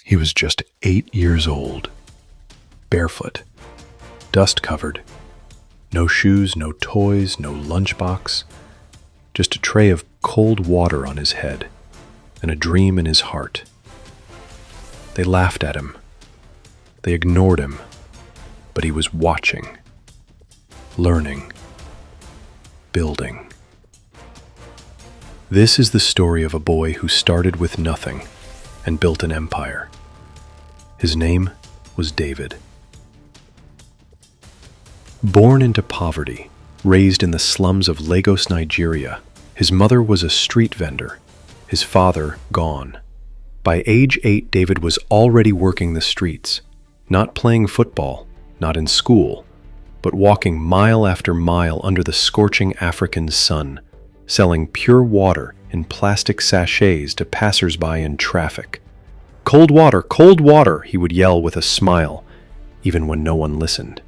He was just 8 years old, barefoot, dust-covered, no shoes, no toys, no lunchbox, just a tray of cold water on his head and a dream in his heart. They laughed at him. They ignored him, but he was watching, learning, building. This is the story of a boy who started with nothing and built an empire. His name was David. Born into poverty, raised in the slums of Lagos, Nigeria, his mother was a street vendor, his father gone. By age 8, David was already working the streets, not playing football, not in school, but walking mile after mile under the scorching African sun, selling pure water in plastic sachets to passers-by in traffic. Cold water, he would yell with a smile, even when no one listened.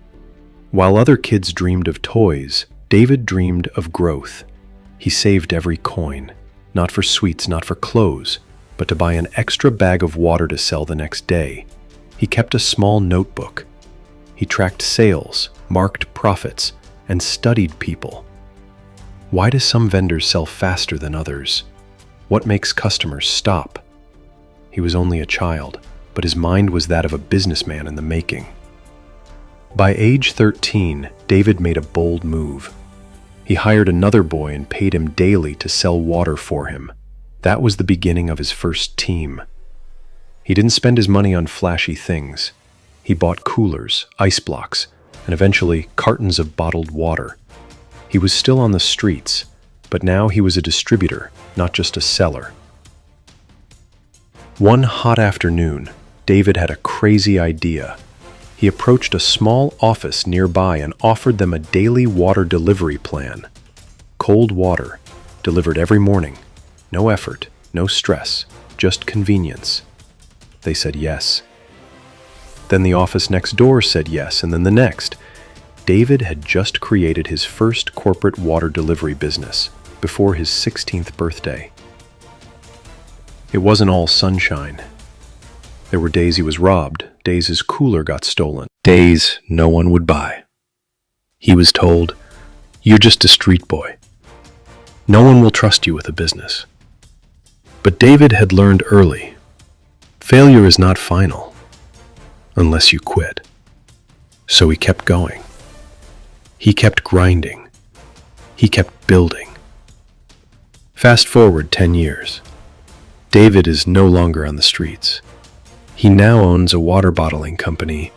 While other kids dreamed of toys, David dreamed of growth. He saved every coin, not for sweets, not for clothes, but to buy an extra bag of water to sell the next day. He kept a small notebook. He tracked sales, marked profits, and studied people. Why do some vendors sell faster than others? What makes customers stop? He was only a child, but his mind was that of a businessman in the making. By age 13, David made a bold move. He hired another boy and paid him daily to sell water for him. That was the beginning of his first team. He didn't spend his money on flashy things. He bought coolers, ice blocks, and eventually cartons of bottled water. He was still on the streets, but now he was a distributor, not just a seller. One hot afternoon, David had a crazy idea. He approached a small office nearby and offered them a daily water delivery plan. Cold water, delivered every morning. No effort, no stress, just convenience. They said yes. Then the office next door said yes, and then the next. David had just created his first corporate water delivery business before his 16th birthday. It wasn't all sunshine. There were days he was robbed, days his cooler got stolen, days no one would buy. He was told, "You're just a street boy. No one will trust you with a business." But David had learned early, failure is not final unless you quit. So he kept going. He kept grinding. He kept building. Fast forward 10 years. David is no longer on the streets. He now owns a water bottling company,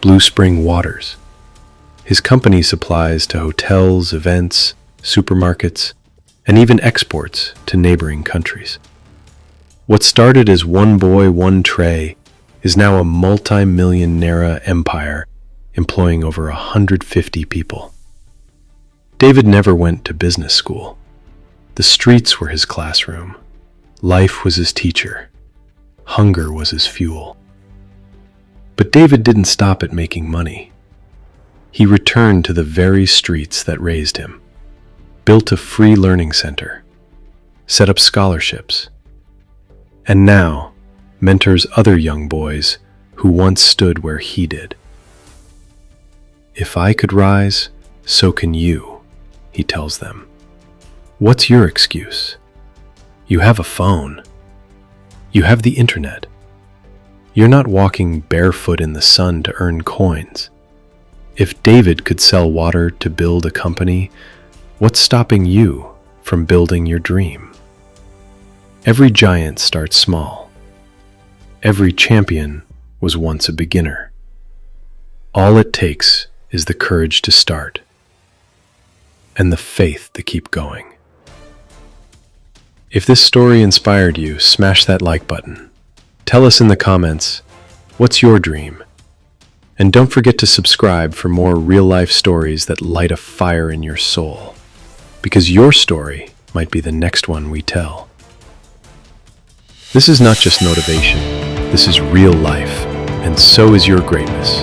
Blue Spring Waters. His company supplies to hotels, events, supermarkets, and even exports to neighboring countries. What started as one boy, one tray, is now a multimillion-naira empire employing over 150 people. David never went to business school. The streets were his classroom. Life was his teacher. Hunger was his fuel. But David didn't stop at making money. He returned to the very streets that raised him, built a free learning center, set up scholarships, and now mentors other young boys who once stood where he did. "If I could rise, so can you," he tells them. What's your excuse? You have a phone. You have the internet. You're not walking barefoot in the sun to earn coins. If David could sell water to build a company, what's stopping you from building your dream? Every giant starts small. Every champion was once a beginner. All it takes is the courage to start and the faith to keep going. If this story inspired you, smash that like button. Tell us in the comments, what's your dream? And don't forget to subscribe for more real-life stories that light a fire in your soul, because your story might be the next one we tell. This is not just motivation, this is real life, and so is your greatness.